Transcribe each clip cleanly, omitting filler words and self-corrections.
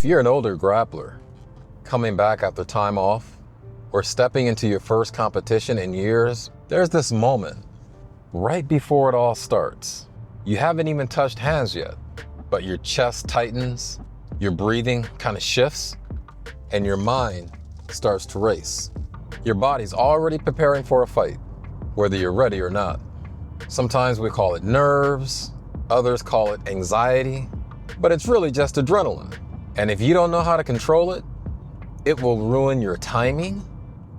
you're an older grappler, coming back after time off, or stepping into your first competition in years, there's this moment right before it all starts. You haven't even touched hands yet, but your chest tightens, your breathing kind of shifts, and your mind starts to race. Your body's already preparing for a fight, whether you're ready or not. Sometimes we call it nerves, others call it anxiety, but it's really just adrenaline. And if you don't know how to control it, it will ruin your timing,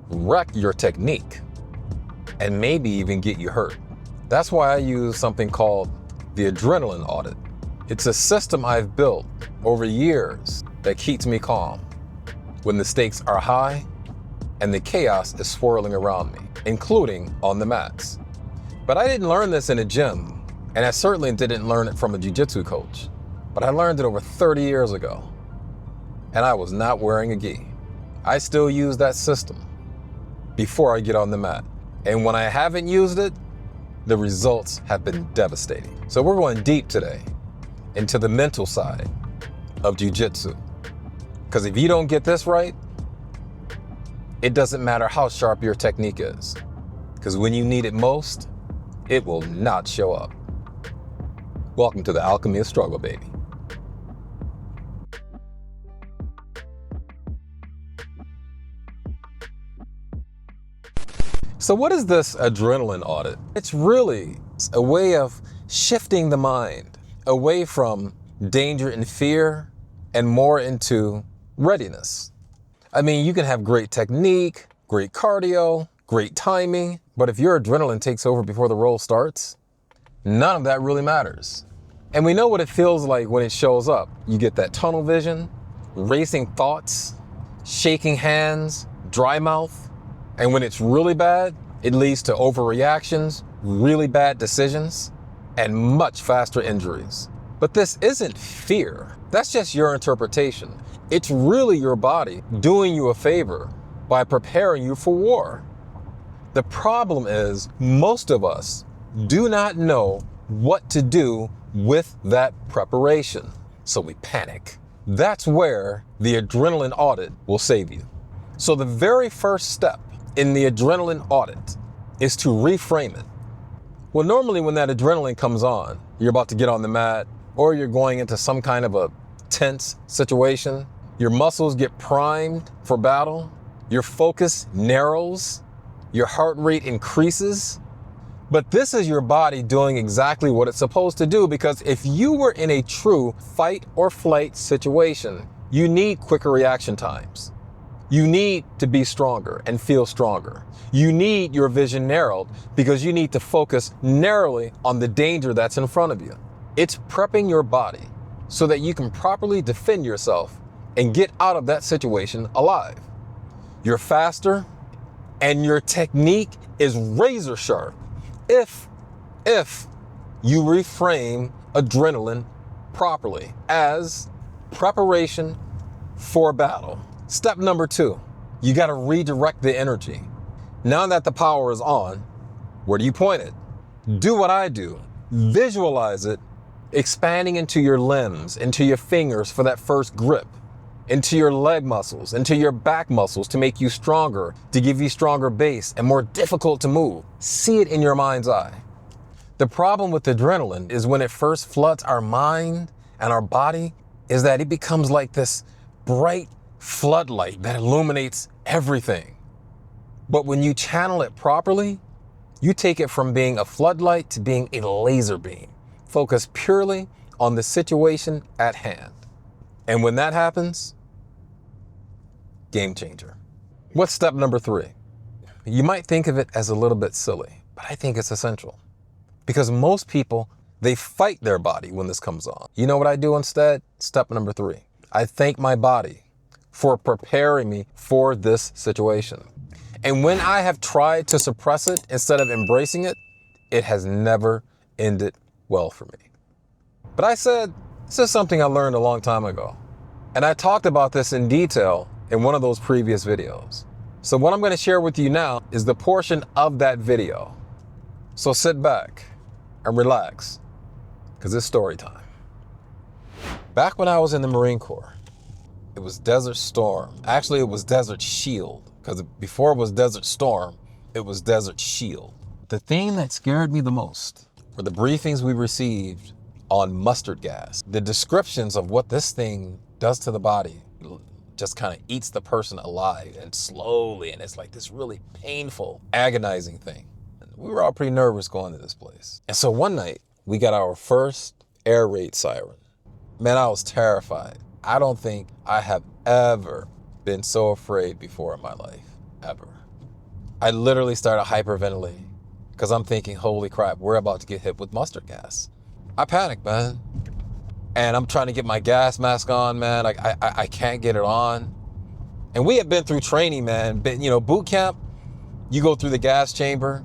wreck your technique, and maybe even get you hurt. That's why I use something called the adrenaline audit. It's a system I've built over years that keeps me calm when the stakes are high and the chaos is swirling around me, including on the mats. But I didn't learn this in a gym, and I certainly didn't learn it from a Jiu Jitsu coach, but I learned it over 30 years ago, and I was not wearing a gi. I still use that system before I get on the mat. And when I haven't used it, the results have been devastating. So we're going deep today into the mental side of Jiu Jitsu. Because if you don't get this right, it doesn't matter how sharp your technique is. Because when you need it most, it will not show up. Welcome to the Alchemy of Struggle, baby. So what is this adrenaline audit? It's really a way of shifting the mind away from danger and fear and more into readiness. I mean, you can have great technique, great cardio, great timing, but if your adrenaline takes over before the roll starts, none of that really matters. And we know what it feels like when it shows up. You get that tunnel vision, racing thoughts, shaking hands, dry mouth. And when it's really bad, it leads to overreactions, really bad decisions, and much faster injuries. But this isn't fear. That's just your interpretation. It's really your body doing you a favor by preparing you for war. The problem is most of us do not know what to do with that preparation. So we panic. That's where the adrenaline audit will save you. So the very first step in the adrenaline audit is to reframe it. Well, normally when that adrenaline comes on, you're about to get on the mat or you're going into some kind of a tense situation. Your muscles get primed for battle. Your focus narrows. Your heart rate increases. But this is your body doing exactly what it's supposed to do, because if you were in a true fight or flight situation, you need quicker reaction times. You need to be stronger and feel stronger. You need your vision narrowed because you need to focus narrowly on the danger that's in front of you. It's prepping your body so that you can properly defend yourself and get out of that situation alive. You're faster and your technique is razor sharp if you reframe adrenaline properly as preparation for battle. Step number 2, you got to redirect the energy. Now that the power is on, where do you point it? Do what I do. Visualize it expanding into your limbs, into your fingers for that first grip, into your leg muscles, into your back muscles to make you stronger, to give you stronger base and more difficult to move. See it in your mind's eye. The problem with adrenaline is when it first floods our mind and our body is that it becomes like this bright floodlight that illuminates everything. But when you channel it properly, you take it from being a floodlight to being a laser beam, focused purely on the situation at hand. And when that happens, game changer. What's step number 3? You might think of it as a little bit silly, but I think it's essential. Because most people, they fight their body when this comes on. You know what I do instead? Step number 3. I thank my body for preparing me for this situation. And when I have tried to suppress it instead of embracing it, it has never ended well for me. But I said, this is something I learned a long time ago. And I talked about this in detail in one of those previous videos. So what I'm going to share with you now is the portion of that video. So sit back and relax, because it's story time. Back when I was in the Marine Corps, It was Desert Storm. Actually, it was Desert Shield, because before it was Desert Storm, it was Desert Shield. The thing that scared me the most were the briefings we received on mustard gas. The descriptions of what this thing does to the body just kind of eats the person alive and slowly, and it's like this really painful, agonizing thing. We were all pretty nervous going to this place. And so one night, we got our first air raid siren. Man, I was terrified. I don't think I have ever been so afraid before in my life, ever. I literally started hyperventilating because I'm thinking, holy crap, we're about to get hit with mustard gas. I panicked, man. And I'm trying to get my gas mask on, man. Like I can't get it on. And we have been through training, man. But, you know, boot camp, you go through the gas chamber.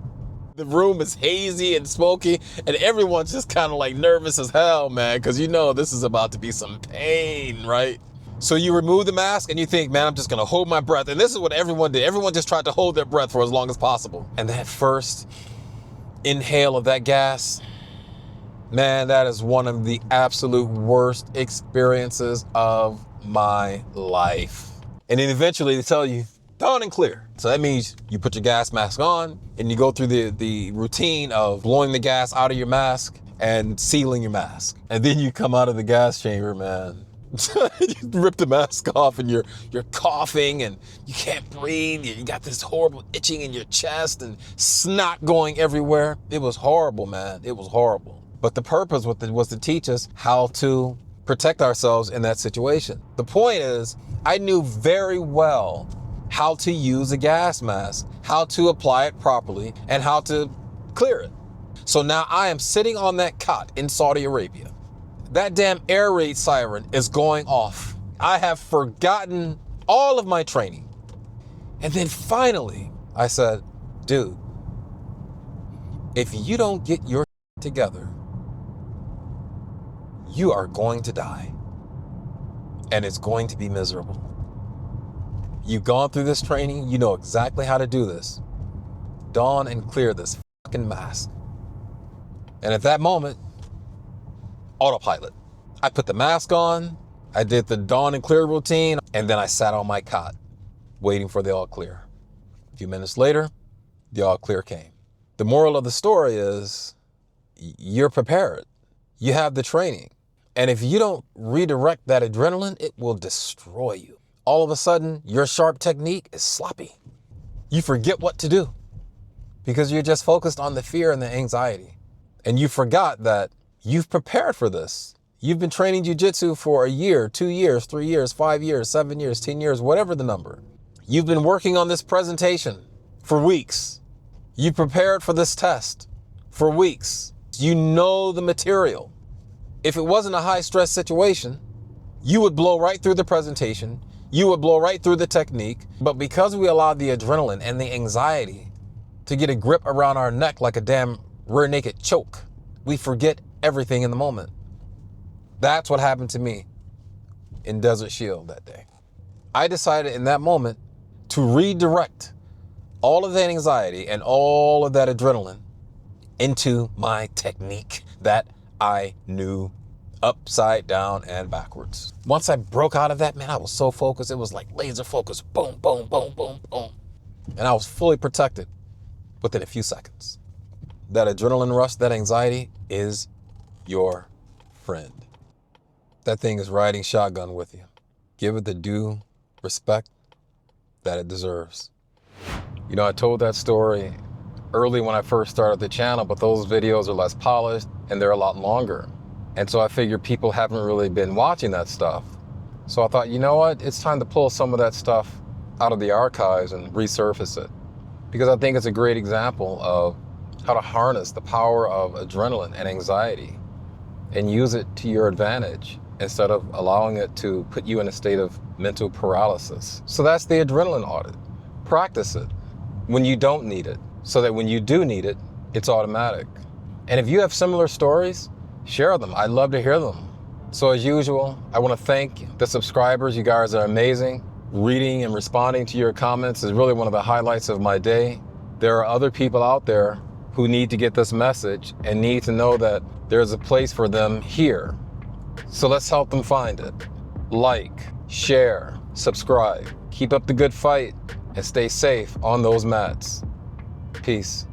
The room is hazy and smoky, and everyone's just kind of like nervous as hell, man, because you know this is about to be some pain, right? So you remove the mask and you think, man, I'm just gonna hold my breath. And this is what everyone did. Everyone just tried to hold their breath for as long as possible. And that first inhale of that gas, man, that is one of the absolute worst experiences of my life. And then eventually they tell you, done and clear. So that means you put your gas mask on and you go through the routine of blowing the gas out of your mask and sealing your mask. And then you come out of the gas chamber, man. You rip the mask off and you're coughing and you can't breathe. You got this horrible itching in your chest and snot going everywhere. It was horrible, man. It was horrible. But the purpose was to teach us how to protect ourselves in that situation. The point is, I knew very well how to use a gas mask, how to apply it properly, and how to clear it. So now I am sitting on that cot in Saudi Arabia. That damn air raid siren is going off. I have forgotten all of my training. And then finally, I said, dude, if you don't get your together, you are going to die. And it's going to be miserable. You've gone through this training, you know exactly how to do this. Don and clear this fucking mask. And at that moment, autopilot. I put the mask on, I did the dawn and clear routine, and then I sat on my cot, waiting for the all clear. A few minutes later, the all clear came. The moral of the story is, you're prepared. You have the training. And if you don't redirect that adrenaline, it will destroy you. All of a sudden, your sharp technique is sloppy. You forget what to do because you're just focused on the fear and the anxiety. And you forgot that you've prepared for this. You've been training Jiu Jitsu for a year, 2 years, 3 years, 5 years, 7 years, 10 years, whatever the number. You've been working on this presentation for weeks. You prepared for this test for weeks. You know the material. If it wasn't a high stress situation, you would blow right through the presentation. You would blow right through the technique. But because we allowed the adrenaline and the anxiety to get a grip around our neck like a damn rear naked choke, we forget everything in the moment. That's what happened to me in Desert Shield that day. I decided in that moment to redirect all of that anxiety and all of that adrenaline into my technique that I knew upside down and backwards. Once I broke out of that, man, I was so focused. It was like laser focus. Boom, boom, boom, boom, boom. And I was fully protected within a few seconds. That adrenaline rush, that anxiety is your friend. That thing is riding shotgun with you. Give it the due respect that it deserves. You know, I told that story early when I first started the channel, but those videos are less polished and they're a lot longer. And so I figured people haven't really been watching that stuff. So I thought, you know what? It's time to pull some of that stuff out of the archives and resurface it. Because I think it's a great example of how to harness the power of adrenaline and anxiety and use it to your advantage instead of allowing it to put you in a state of mental paralysis. So that's the adrenaline audit. Practice it when you don't need it, so that when you do need it, it's automatic. And if you have similar stories, share them. I'd love to hear them. So as usual, I want to thank the subscribers. You guys are amazing. Reading and responding to your comments is really one of the highlights of my day. There are other people out there who need to get this message and need to know that there's a place for them here. So let's help them find it. Like, share, subscribe. Keep up the good fight and stay safe on those mats. Peace.